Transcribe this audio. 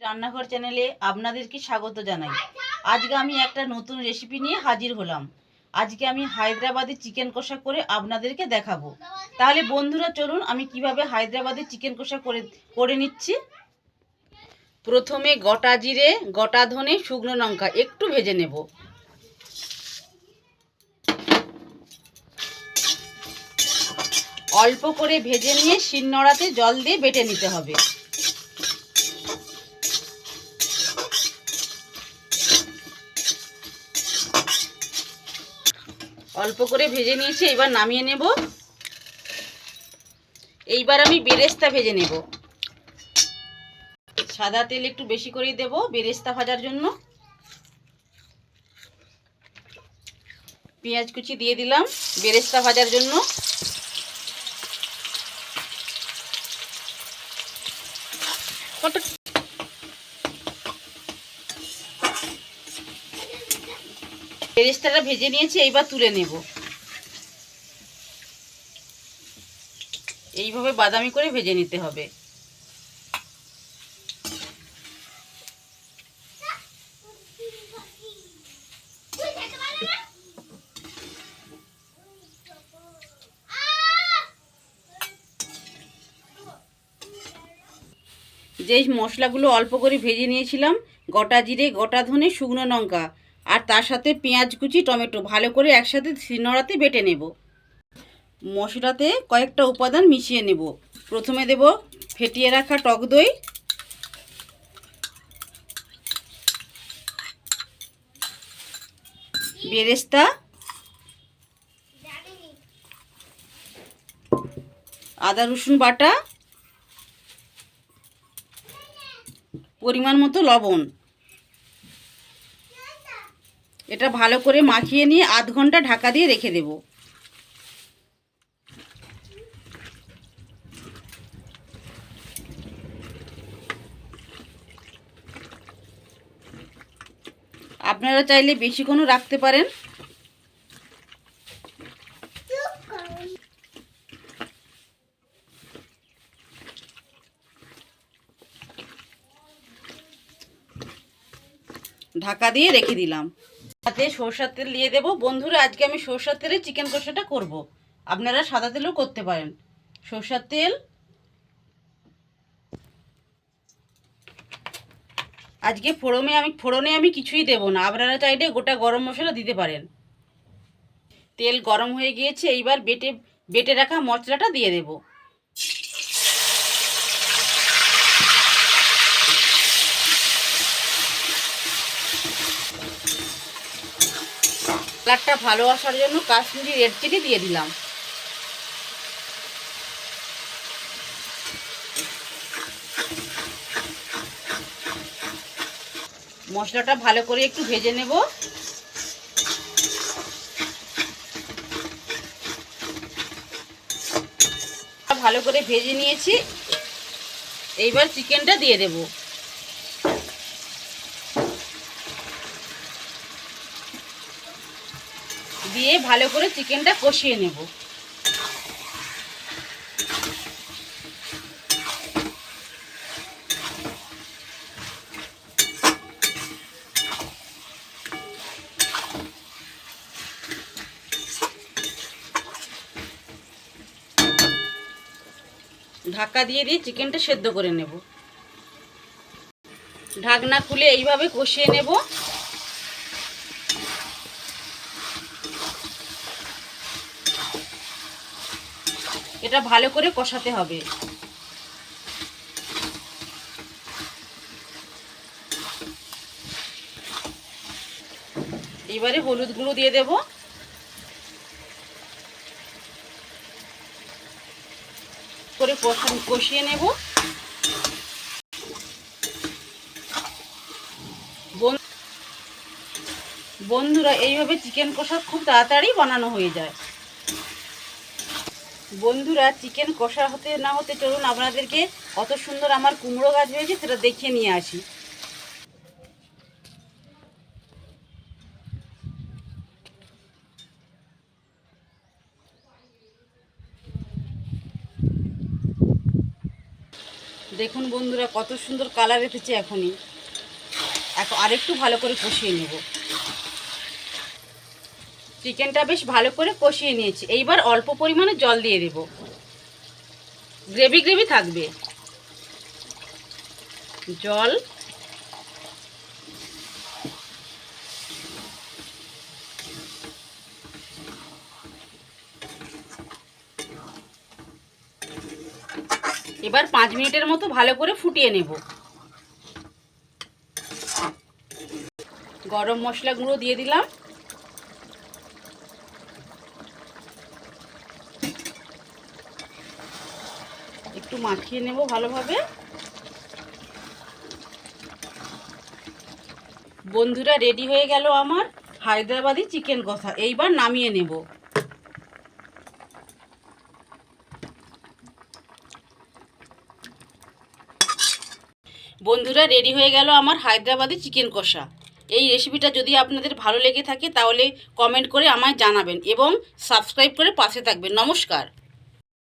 রান্নাঘর চ্যানেলে আপনাদেরকে স্বাগত জানাই। আজকে আমি একটা নতুন রেসিপি নিয়ে হাজির হলাম। আজকে আমি হায়দ্রাবাদি চিকেন কষা করে আপনাদেরকে দেখাবো। তাহলে বন্ধুরা চলুন আমি কিভাবে হায়দ্রাবাদি চিকেন কষা করে নিচ্ছি। প্রথমে গোটা জিরে, গোটা ধনে, শুকনো লঙ্কা একটু ভেজে নেব। অল্প করে ভেজে নিয়ে শিলনোড়াতে জল দিয়ে বেটে নিতে হবে। অল্প করে ভেজে নিয়েছি, এবার নামিয়ে নেব। এইবার আমি বেরেস্তা ভেজে নেব। সাদা তেল একটু বেশি করেই দেব বেরেস্তা ভাজার জন্য। পেঁয়াজ কুচি দিয়ে দিলাম বেরেস্তা ভাজার জন্য। বেরেস্তাটা ভেজে নিয়েছি, এইবার তুলে নেব। এইভাবে বাদামি করে ভেজে নিতে হবে। যেই মশলাগুলো অল্প করে ভেজে নিয়েছিলাম, গোটা জিরে, গোটা ধনে, শুকনো লঙ্কা আর তার সাথে পেঁয়াজ কুচি, টমেটো ভালো করে একসাথে শিলনোড়াতে বেটে নেব। মশলাতে কয়েকটা উপাদান মিশিয়ে নেব। প্রথমে দেব ফেটিয়ে রাখা টক দই, বেরেস্তা, আদা রসুন বাটা, পরিমাণ মতো লবণ। এটা ভালো করে মাখিয়ে নিয়ে আধ ঘন্টা ঢাকা দিয়ে রেখে দেব। আপনারা চাইলে বেশিক্ষণও রাখতে পারেন। ঢাকা দিয়ে রেখে দিলাম। তাতে সরষের তেল দিয়ে দেবো। বন্ধুরা, আজকে আমি সরষের তেলে চিকেন কষাটা করব। আপনারা সাদা তেলও করতে পারেন। সরষের তেল, আজকে ফোড়নে আমি কিছুই দেব না। আপনারা চাইলে গোটা গরম মশলা দিতে পারেন। তেল গরম হয়ে গিয়েছে, এইবার বেটে রাখা মশলাটা দিয়ে দেব। কালারটা ভালো আসার জন্য কাশ্মীরি রেড চিলি দিয়ে দিলাম। মশলাটা ভালো করে একটু ভেজে নেব। ভালো করে ভেজে নিয়েছি, এইবার চিকেনটা দিয়ে দেব। দিয়ে ভালো করে চিকেনটা কষিয়ে নেব। ঢাকা দিয়ে চিকেনটা সেদ্ধ করে নেব। ঢাকনা খুলে এইভাবে কষিয়ে নেব। এটা ভালো করে কষাতে হবে। এবারে হলুদ গুঁড়ো দিয়ে দেব। করে কষিয়ে নেব। বন্ধুরা, এইভাবে চিকেন কষা খুব তাড়াতাড়ি বানানো হয়ে যায়। বন্ধুরা, চিকেন কষা হতে না হতে চলুন আপনাদেরকে কত সুন্দর আমার কুমড়ো গাছ হয়েছে সেটা দেখিয়ে নিয়ে আসি। দেখুন বন্ধুরা কত সুন্দর কালার এসেছে এখনই। এখন আরেকটু ভালো করে কষিয়ে নেব। চিকেনটা বেশ ভালো করে কষিয়ে নিয়েছি। এইবার অল্প পরিমাণে জল দিয়ে দেব, গ্রেভি গ্রেভি থাকবে। জল এবার 5 মিনিটের মতো ভালো করে ফুটিয়ে নেব। গরম মশলা গুঁড়ো দিয়ে দিলাম। একটু মাখিয়ে নেব ভালোভাবে। বন্ধুরা রেডি হয়ে গেল আমার হায়দ্রাবাদি চিকেন কষা। এইবার নামিয়ে নেব। বন্ধুরা রেডি হয়ে গেল আমার হায়দ্রাবাদি চিকেন কষা। এই রেসিপিটা যদি আপনাদের ভালো লেগে থাকে তাহলে কমেন্ট করে আমায় জানাবেন এবং সাবস্ক্রাইব করে পাশে থাকবেন। নমস্কার।